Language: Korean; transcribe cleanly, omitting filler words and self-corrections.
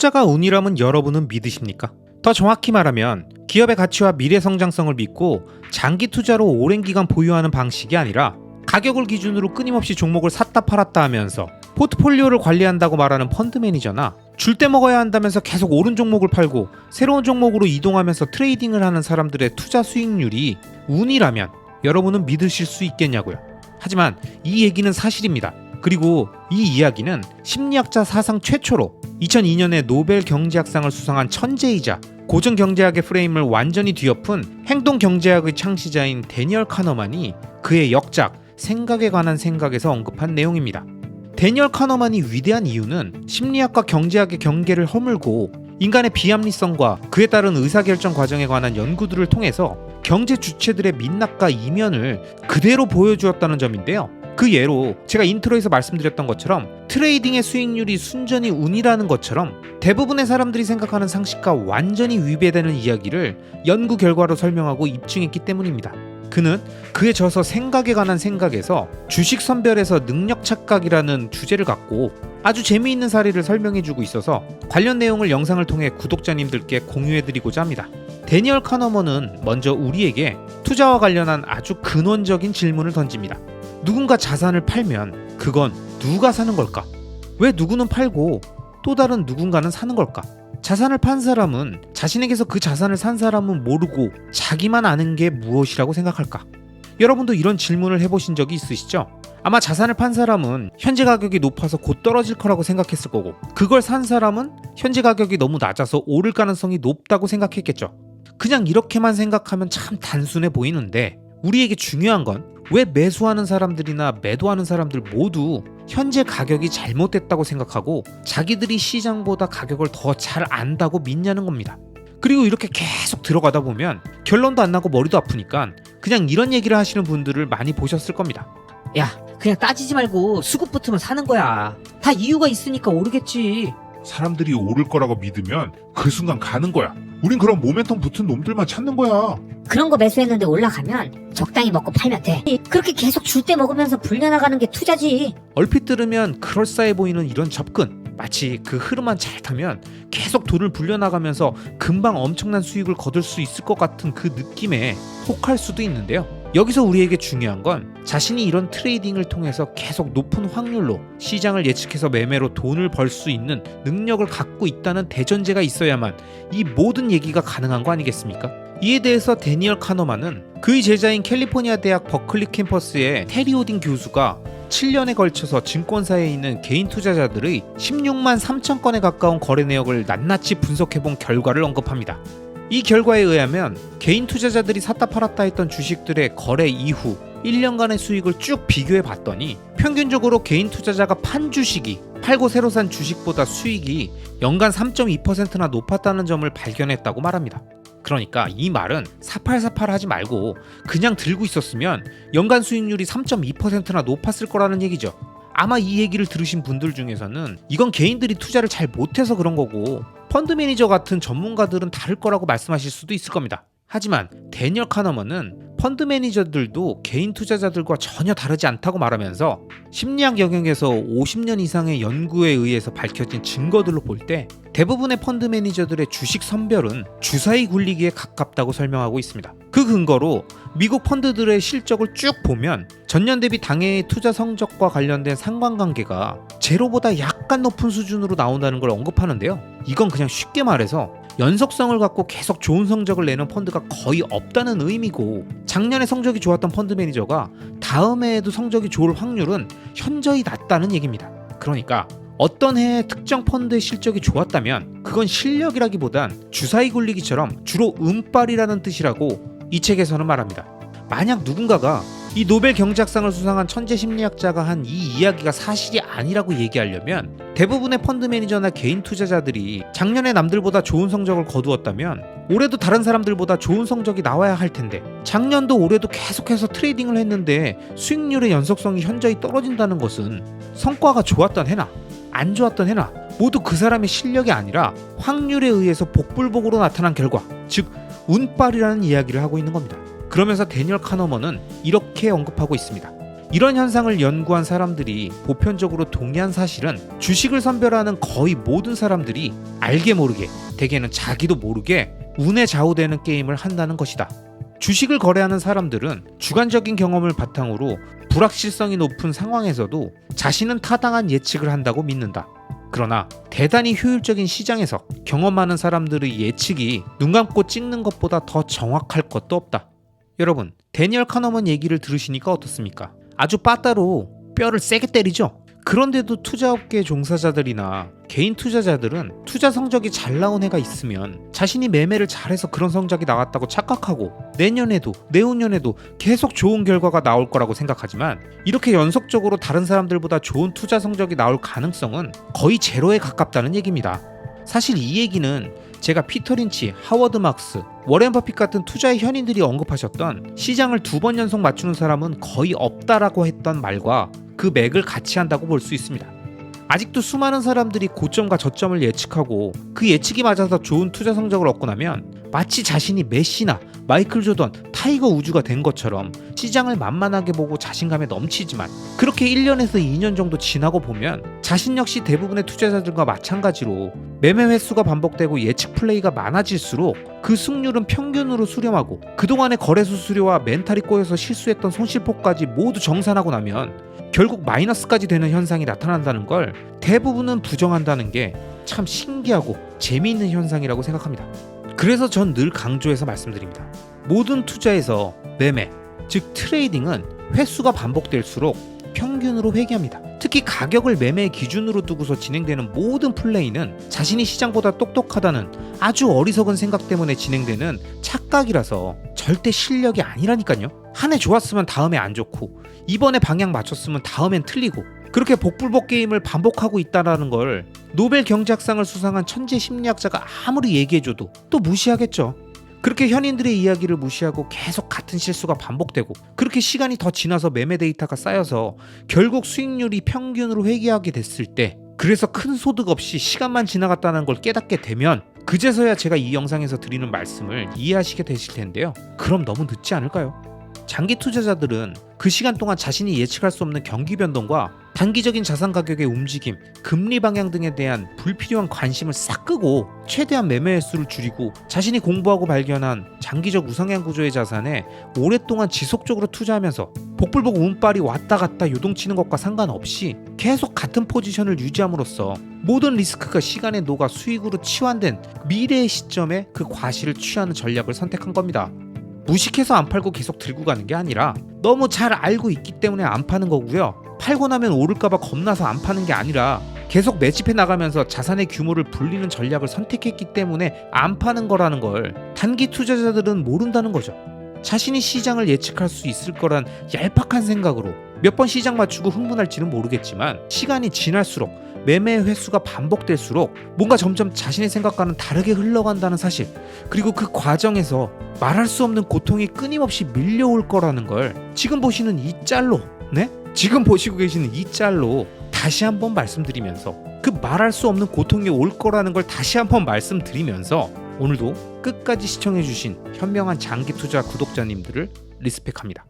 투자가 운이라면 여러분은 믿으십니까? 더 정확히 말하면 기업의 가치와 미래 성장성을 믿고 장기 투자로 오랜 기간 보유하는 방식이 아니라 가격을 기준으로 끊임없이 종목을 샀다 팔았다 하면서 포트폴리오를 관리한다고 말하는 펀드 매니저나 줄 때 먹어야 한다면서 계속 오른 종목을 팔고 새로운 종목으로 이동하면서 트레이딩을 하는 사람들의 투자 수익률이 운이라면 여러분은 믿으실 수 있겠냐고요. 하지만 이 얘기는 사실입니다. 그리고 이 이야기는 심리학자 사상 최초로 2002년에 노벨 경제학상을 수상한 천재이자 고전 경제학의 프레임을 완전히 뒤엎은 행동 경제학의 창시자인 데니얼 카너만이 그의 역작 생각에 관한 생각에서 언급한 내용입니다. 데니얼 카너만이 위대한 이유는 심리학과 경제학의 경계를 허물고 인간의 비합리성과 그에 따른 의사결정 과정에 관한 연구들을 통해서 경제 주체들의 민낯과 이면을 그대로 보여주었다는 점인데요. 그 예로 제가 인트로에서 말씀드렸던 것처럼 트레이딩의 수익률이 순전히 운이라는 것처럼 대부분의 사람들이 생각하는 상식과 완전히 위배되는 이야기를 연구 결과로 설명하고 입증했기 때문입니다. 그는 그의 저서 생각에 관한 생각에서 주식 선별에서 능력 착각이라는 주제를 갖고 아주 재미있는 사례를 설명해주고 있어서 관련 내용을 영상을 통해 구독자님들께 공유해드리고자 합니다. 데니얼 카너먼은 먼저 우리에게 투자와 관련한 아주 근원적인 질문을 던집니다. 누군가 자산을 팔면 그건 누가 사는 걸까? 왜 누구는 팔고 또 다른 누군가는 사는 걸까? 자산을 판 사람은 자신에게서 그 자산을 산 사람은 모르고 자기만 아는 게 무엇이라고 생각할까? 여러분도 이런 질문을 해보신 적이 있으시죠? 아마 자산을 판 사람은 현재 가격이 높아서 곧 떨어질 거라고 생각했을 거고 그걸 산 사람은 현재 가격이 너무 낮아서 오를 가능성이 높다고 생각했겠죠. 그냥 이렇게만 생각하면 참 단순해 보이는데 우리에게 중요한 건 왜 매수하는 사람들이나 매도하는 사람들 모두 현재 가격이 잘못됐다고 생각하고 자기들이 시장보다 가격을 더 잘 안다고 믿냐는 겁니다. 그리고 이렇게 계속 들어가다 보면 결론도 안 나고 머리도 아프니까 그냥 이런 얘기를 하시는 분들을 많이 보셨을 겁니다. 야, 그냥 따지지 말고 수급 붙으면 사는 거야. 다 이유가 있으니까 오르겠지. 사람들이 오를 거라고 믿으면 그 순간 가는 거야. 우린 그런 모멘텀 붙은 놈들만 찾는 거야. 그런 거 매수했는데 올라가면 적당히 먹고 팔면 돼. 그렇게 계속 줄 때 먹으면서 불려나가는 게 투자지. 얼핏 들으면 그럴싸해 보이는 이런 접근, 마치 그 흐름만 잘 타면 계속 돈을 불려나가면서 금방 엄청난 수익을 거둘 수 있을 것 같은 그 느낌에 혹할 수도 있는데요. 여기서 우리에게 중요한 건 자신이 이런 트레이딩을 통해서 계속 높은 확률로 시장을 예측해서 매매로 돈을 벌 수 있는 능력을 갖고 있다는 대전제가 있어야만 이 모든 얘기가 가능한 거 아니겠습니까? 이에 대해서 데니얼 카너만은 그의 제자인 캘리포니아 대학 버클리 캠퍼스의 테리 오딘 교수가 7년에 걸쳐서 증권사에 있는 개인 투자자들의 16만 3천 건에 가까운 거래 내역을 낱낱이 분석해본 결과를 언급합니다. 이 결과에 의하면 개인 투자자들이 샀다 팔았다 했던 주식들의 거래 이후 1년간의 수익을 쭉 비교해 봤더니 평균적으로 개인 투자자가 판 주식이 팔고 새로 산 주식보다 수익이 연간 3.2%나 높았다는 점을 발견했다고 말합니다. 그러니까 이 말은 사팔사팔 하지 말고 그냥 들고 있었으면 연간 수익률이 3.2%나 높았을 거라는 얘기죠. 아마 이 얘기를 들으신 분들 중에서는 이건 개인들이 투자를 잘 못해서 그런 거고 펀드 매니저 같은 전문가들은 다를 거라고 말씀하실 수도 있을 겁니다. 하지만 데니얼 카너먼은 펀드 매니저들도 개인 투자자들과 전혀 다르지 않다고 말하면서 심리학 영역에서 50년 이상의 연구에 의해서 밝혀진 증거들로 볼 때 대부분의 펀드 매니저들의 주식 선별은 주사위 굴리기에 가깝다고 설명하고 있습니다. 그 근거로 미국 펀드들의 실적을 쭉 보면 전년 대비 당해의 투자 성적과 관련된 상관관계가 제로보다 약간 높은 수준으로 나온다는 걸 언급하는데요. 이건 그냥 쉽게 말해서 연속성을 갖고 계속 좋은 성적을 내는 펀드가 거의 없다는 의미고 작년에 성적이 좋았던 펀드 매니저가 다음 해에도 성적이 좋을 확률은 현저히 낮다는 얘기입니다. 그러니까 어떤 해에 특정 펀드의 실적이 좋았다면 그건 실력이라기보단 주사위 굴리기처럼 주로 운빨이라는 뜻이라고 이 책에서는 말합니다. 만약 누군가가 이 노벨 경제학상을 수상한 천재 심리학자가 한 이 이야기가 사실이 아니라고 얘기하려면 대부분의 펀드 매니저나 개인 투자자들이 작년에 남들보다 좋은 성적을 거두었다면 올해도 다른 사람들보다 좋은 성적이 나와야 할 텐데 작년도 올해도 계속해서 트레이딩을 했는데 수익률의 연속성이 현저히 떨어진다는 것은 성과가 좋았던 해나 안 좋았던 해나 모두 그 사람의 실력이 아니라 확률에 의해서 복불복으로 나타난 결과, 즉 운빨이라는 이야기를 하고 있는 겁니다. 그러면서 데니얼 카너먼은 이렇게 언급하고 있습니다. 이런 현상을 연구한 사람들이 보편적으로 동의한 사실은 주식을 선별하는 거의 모든 사람들이 알게 모르게, 대개는 자기도 모르게 운에 좌우되는 게임을 한다는 것이다. 주식을 거래하는 사람들은 주관적인 경험을 바탕으로 불확실성이 높은 상황에서도 자신은 타당한 예측을 한다고 믿는다. 그러나 대단히 효율적인 시장에서 경험 많은 사람들의 예측이 눈 감고 찍는 것보다 더 정확할 것도 없다. 여러분, 데니얼 카너먼 얘기를 들으시니까 어떻습니까? 아주 빠따로 뼈를 세게 때리죠? 그런데도 투자업계 종사자들이나 개인 투자자들은 투자 성적이 잘 나온 해가 있으면 자신이 매매를 잘해서 그런 성적이 나왔다고 착각하고 내년에도 내후년에도 계속 좋은 결과가 나올 거라고 생각하지만 이렇게 연속적으로 다른 사람들보다 좋은 투자 성적이 나올 가능성은 거의 제로에 가깝다는 얘기입니다. 사실 이 얘기는 제가 피터 린치, 하워드 막스, 워렌 버핏 같은 투자의 현인들이 언급하셨던 시장을 2번 연속 맞추는 사람은 거의 없다라고 했던 말과 그 맥을 같이 한다고 볼 수 있습니다. 아직도 수많은 사람들이 고점과 저점을 예측하고 그 예측이 맞아서 좋은 투자 성적을 얻고 나면 마치 자신이 메시나 마이클 조던, 타이거 우즈가 된 것처럼 시장을 만만하게 보고 자신감에 넘치지만 그렇게 1년에서 2년 정도 지나고 보면 자신 역시 대부분의 투자자들과 마찬가지로 매매 횟수가 반복되고 예측 플레이가 많아질수록 그 승률은 평균으로 수렴하고 그동안의 거래소 수수료와 멘탈이 꼬여서 실수했던 손실폭까지 모두 정산하고 나면 결국 마이너스까지 되는 현상이 나타난다는 걸 대부분은 부정한다는 게 참 신기하고 재미있는 현상이라고 생각합니다. 그래서 전 늘 강조해서 말씀드립니다. 모든 투자에서 매매, 즉 트레이딩은 횟수가 반복될수록 평균으로 회귀합니다. 특히 가격을 매매의 기준으로 두고서 진행되는 모든 플레이는 자신이 시장보다 똑똑하다는 아주 어리석은 생각 때문에 진행되는 착각이라서 절대 실력이 아니라니까요. 한 해 좋았으면 다음에 안 좋고 이번에 방향 맞췄으면 다음엔 틀리고 그렇게 복불복 게임을 반복하고 있다는 걸 노벨 경제학상을 수상한 천재 심리학자가 아무리 얘기해줘도 또 무시하겠죠. 그렇게 현인들의 이야기를 무시하고 계속 같은 실수가 반복되고 그렇게 시간이 더 지나서 매매 데이터가 쌓여서 결국 수익률이 평균으로 회귀하게 됐을 때 그래서 큰 소득 없이 시간만 지나갔다는 걸 깨닫게 되면 그제서야 제가 이 영상에서 드리는 말씀을 이해하시게 되실 텐데요. 그럼 너무 늦지 않을까요? 장기 투자자들은 그 시간 동안 자신이 예측할 수 없는 경기 변동과 단기적인 자산 가격의 움직임, 금리 방향 등에 대한 불필요한 관심을 싹 끄고 최대한 매매 횟수를 줄이고 자신이 공부하고 발견한 장기적 우상향 구조의 자산에 오랫동안 지속적으로 투자하면서 복불복 운빨이 왔다 갔다 요동치는 것과 상관없이 계속 같은 포지션을 유지함으로써 모든 리스크가 시간에 녹아 수익으로 치환된 미래의 시점에 그 과실을 취하는 전략을 선택한 겁니다. 무식해서 안 팔고 계속 들고 가는 게 아니라 너무 잘 알고 있기 때문에 안 파는 거고요. 팔고 나면 오를까봐 겁나서 안 파는 게 아니라 계속 매집해 나가면서 자산의 규모를 불리는 전략을 선택했기 때문에 안 파는 거라는 걸 단기 투자자들은 모른다는 거죠. 자신이 시장을 예측할 수 있을 거란 얄팍한 생각으로 몇 번 시장 맞추고 흥분할지는 모르겠지만 시간이 지날수록 매매 횟수가 반복될수록 뭔가 점점 자신의 생각과는 다르게 흘러간다는 사실, 그리고 그 과정에서 말할 수 없는 고통이 끊임없이 밀려올 거라는 걸 지금 보시는 이 짤로, 지금 보시고 계시는 이 짤로 다시 한번 말씀드리면서 그 말할 수 없는 고통이 올 거라는 걸 다시 한번 말씀드리면서 오늘도 끝까지 시청해주신 현명한 장기 투자 구독자님들을 리스펙합니다.